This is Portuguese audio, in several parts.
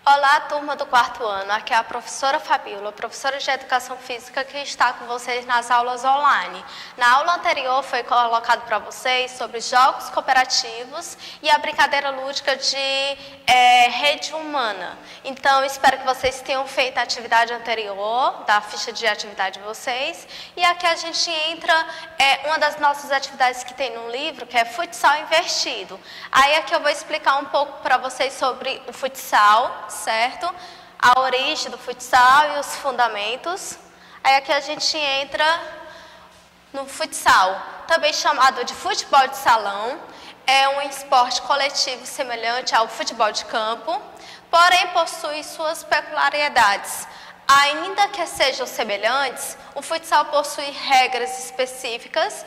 Olá, turma do quarto ano. Aqui é a professora Fabíola, professora de Educação Física, que está com vocês nas aulas online. Na aula anterior foi colocado para vocês sobre jogos cooperativos e a brincadeira lúdica de rede humana. Então, espero que vocês tenham feito a atividade anterior, da ficha de atividade de vocês. E aqui a gente entra uma das nossas atividades que tem no livro, que é futsal invertido. Aí aqui eu vou explicar um pouco para vocês sobre o futsal, certo? A origem do futsal e os fundamentos. Aí aqui a gente entra no futsal, também chamado de futebol de salão. É um esporte coletivo semelhante ao futebol de campo, porém possui suas peculiaridades. Ainda que sejam semelhantes, o futsal possui regras específicas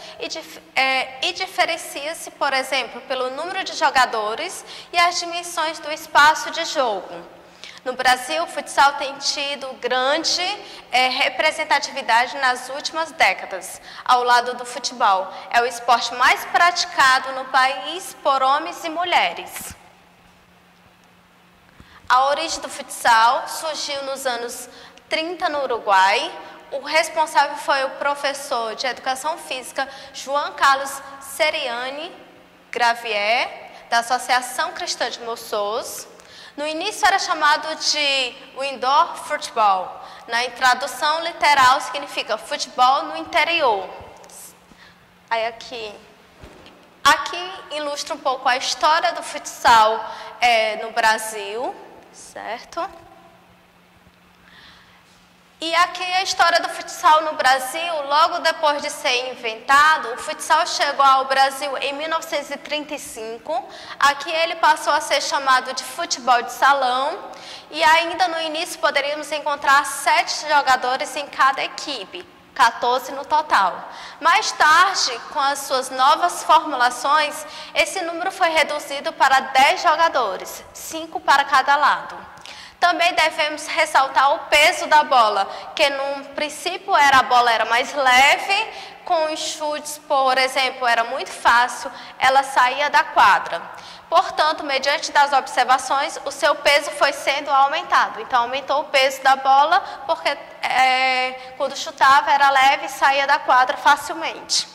e diferencia-se, por exemplo, pelo número de jogadores e as dimensões do espaço de jogo. No Brasil, o futsal tem tido grande representatividade nas últimas décadas, ao lado do futebol. É o esporte mais praticado no país por homens e mulheres. A origem do futsal surgiu nos anos 30 no Uruguai. O responsável foi o professor de Educação Física João Carlos Seriani Gravier, da Associação Cristã de Mossos. No início era chamado de indoor football. Na tradução literal significa futebol no interior. Aí aqui ilustra um pouco a história do futsal no Brasil, certo? E aqui a história do futsal no Brasil. Logo depois de ser inventado, o futsal chegou ao Brasil em 1935. Aqui ele passou a ser chamado de futebol de salão. E ainda no início poderíamos encontrar 7 jogadores em cada equipe, 14 no total. Mais tarde, com as suas novas formulações, esse número foi reduzido para 10 jogadores, 5 para cada lado. Também devemos ressaltar o peso da bola, que no princípio a bola era mais leve, com os chutes, por exemplo, era muito fácil, ela saía da quadra. Portanto, mediante das observações, o seu peso foi sendo aumentado. Então, aumentou o peso da bola, porque quando chutava era leve e saía da quadra facilmente.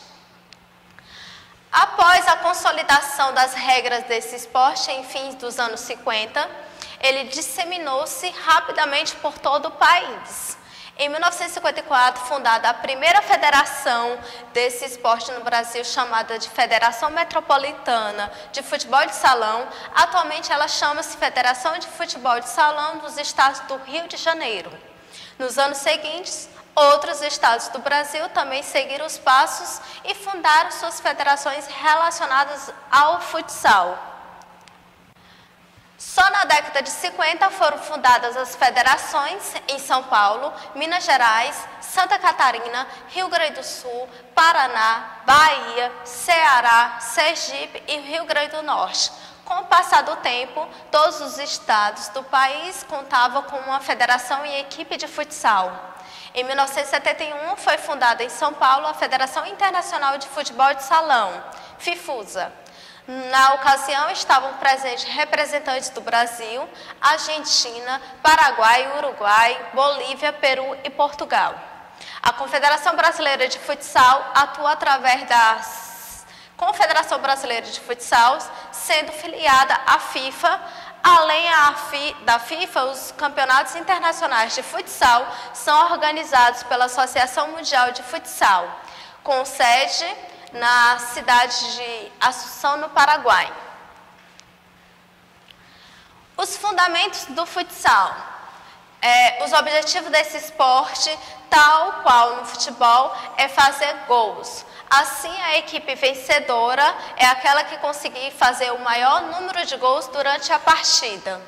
Após a consolidação das regras desse esporte, em fins dos anos 50, ele disseminou-se rapidamente por todo o país. Em 1954, fundada a primeira federação desse esporte no Brasil, chamada de Federação Metropolitana de Futebol de Salão. Atualmente ela chama-se Federação de Futebol de Salão dos Estados do Rio de Janeiro. Nos anos seguintes, outros estados do Brasil também seguiram os passos e fundaram suas federações relacionadas ao futsal. Só na década de 50 foram fundadas as federações em São Paulo, Minas Gerais, Santa Catarina, Rio Grande do Sul, Paraná, Bahia, Ceará, Sergipe e Rio Grande do Norte. Com o passar do tempo, todos os estados do país contavam com uma federação e equipe de futsal. Em 1971 foi fundada em São Paulo a Federação Internacional de Futebol de Salão, FIFUSA. Na ocasião estavam presentes representantes do Brasil, Argentina, Paraguai, Uruguai, Bolívia, Peru e Portugal. A Confederação Brasileira de Futsal atua através da Confederação Brasileira de Futsal, sendo filiada à FIFA. Além da FIFA, os campeonatos internacionais de futsal são organizados pela Associação Mundial de Futsal, com sede na cidade de Assunção, no Paraguai. Os fundamentos do futsal. Os objetivos desse esporte, tal qual no futebol, é fazer gols. Assim, a equipe vencedora é aquela que conseguir fazer o maior número de gols durante a partida.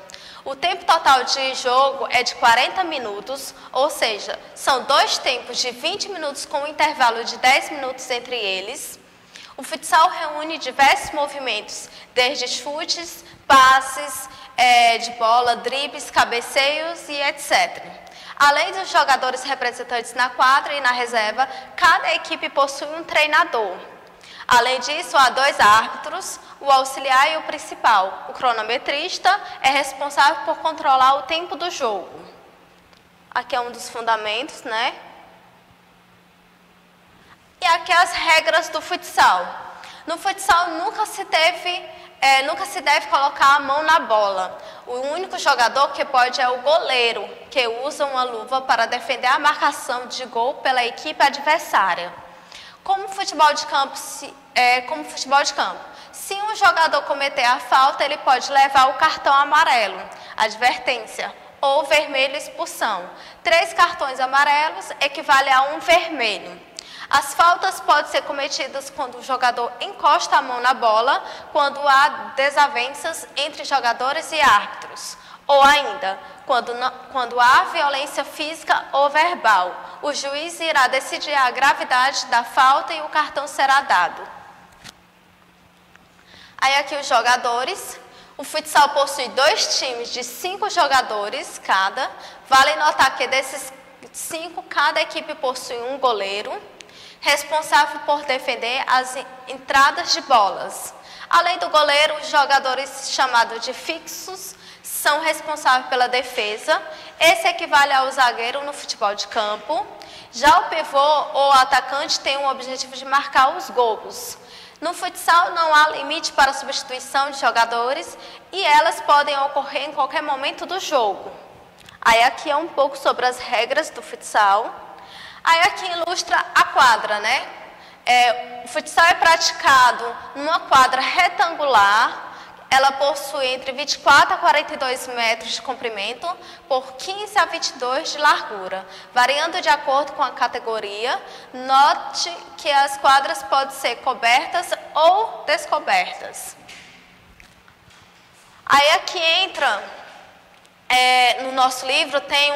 O tempo total de jogo é de 40 minutos, ou seja, são 2 tempos de 20 minutos com um intervalo de 10 minutos entre eles. O futsal reúne diversos movimentos, desde chutes, passes de bola, dribles, cabeceios e etc. Além dos jogadores representantes na quadra e na reserva, cada equipe possui um treinador. Além disso, há 2 árbitros, o auxiliar e o principal. O cronometrista é responsável por controlar o tempo do jogo. Aqui é um dos fundamentos, né? E aqui as regras do futsal. No futsal nunca se deve colocar a mão na bola. O único jogador que pode é o goleiro, que usa uma luva para defender a marcação de gol pela equipe adversária. Como futebol de campo, se um jogador cometer a falta, ele pode levar o cartão amarelo, advertência, ou vermelho, expulsão. 3 cartões amarelos equivale a 1 vermelho. As faltas podem ser cometidas quando o jogador encosta a mão na bola, quando há desavenças entre jogadores e árbitros, ou ainda, quando há violência física ou verbal. O juiz irá decidir a gravidade da falta e o cartão será dado. Aí aqui os jogadores. O futsal possui 2 times de 5 jogadores cada. Vale notar que desses 5, cada equipe possui um goleiro, responsável por defender as entradas de bolas. Além do goleiro, os jogadores chamados de fixos são responsáveis pela defesa. Esse equivale ao zagueiro no futebol de campo. Já o pivô ou atacante tem o objetivo de marcar os gols. No futsal não há limite para a substituição de jogadores e elas podem ocorrer em qualquer momento do jogo. Aí aqui é um pouco sobre as regras do futsal. Aí aqui ilustra a quadra, né? O futsal é praticado numa quadra retangular. Ela possui entre 24 a 42 metros de comprimento por 15 a 22 de largura, variando de acordo com a categoria. Note que as quadras podem ser cobertas ou descobertas. Aí aqui entra, no nosso livro tem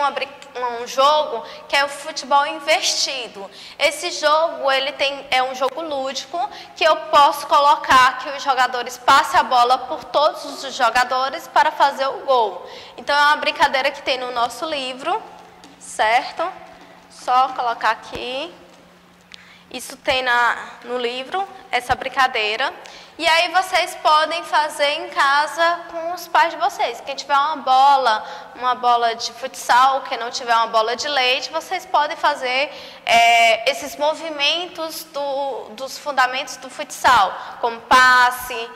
um jogo que é o futebol invertido. Esse jogo é um jogo lúdico que eu posso colocar que os jogadores passem a bola por todos os jogadores para fazer o gol. Então é uma brincadeira que tem no nosso livro, certo? Só colocar aqui. Isso tem no livro, essa brincadeira. E aí vocês podem fazer em casa com os pais de vocês. Quem tiver uma bola de futsal, quem não tiver uma bola de leite, vocês podem fazer esses movimentos dos fundamentos do futsal, como passe,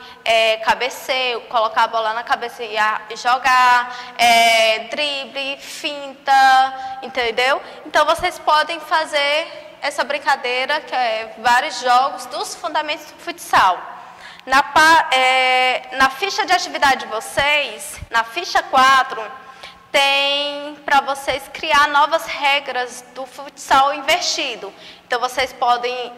cabeceio, colocar a bola na cabeça e jogar, drible, finta, entendeu? Então vocês podem fazer essa brincadeira, que é vários jogos dos fundamentos do futsal. Na ficha de atividade de vocês, na ficha 4, tem para vocês criar novas regras do futsal invertido. Então, vocês podem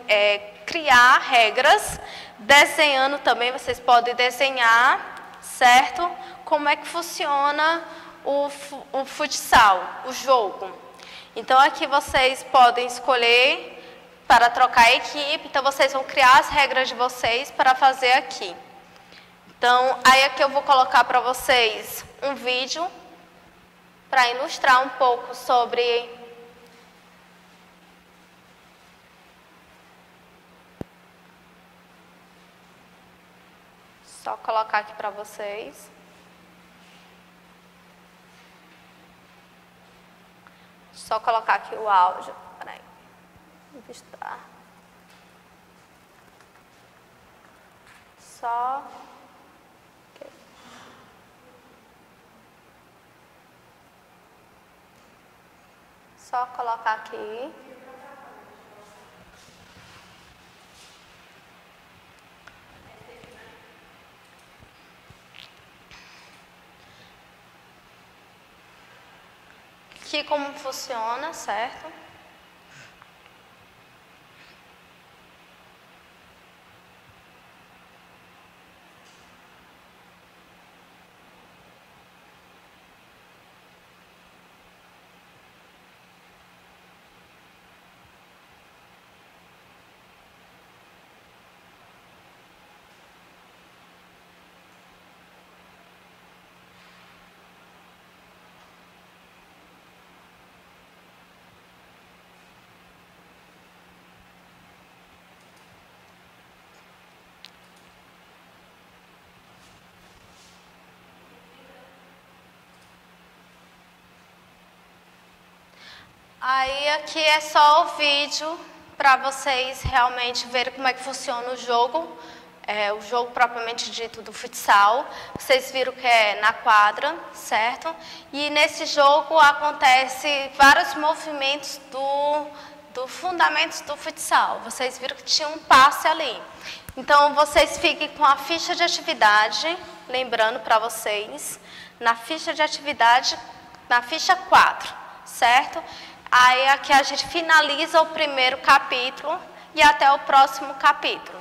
criar regras, desenhando também, vocês podem desenhar, certo? Como é que funciona o futsal, o jogo. Então, aqui vocês podem escolher para trocar a equipe. Então, vocês vão criar as regras de vocês para fazer aqui. Então, aí aqui eu vou colocar para vocês um vídeo para ilustrar um pouco sobre só colocar aqui para vocês. Só colocar aqui o áudio. Peraí. Registrar. Só. Okay. Só colocar aqui. Aqui como funciona, certo? Aí aqui é só o vídeo para vocês realmente verem como é que funciona o jogo propriamente dito do futsal. Vocês viram que é na quadra, certo? E nesse jogo acontece vários movimentos do fundamentos do futsal. Vocês viram que tinha um passe ali. Então vocês fiquem com a ficha de atividade, lembrando para vocês, na ficha de atividade, na ficha 4, certo? Aí aqui a gente finaliza o primeiro capítulo e até o próximo capítulo.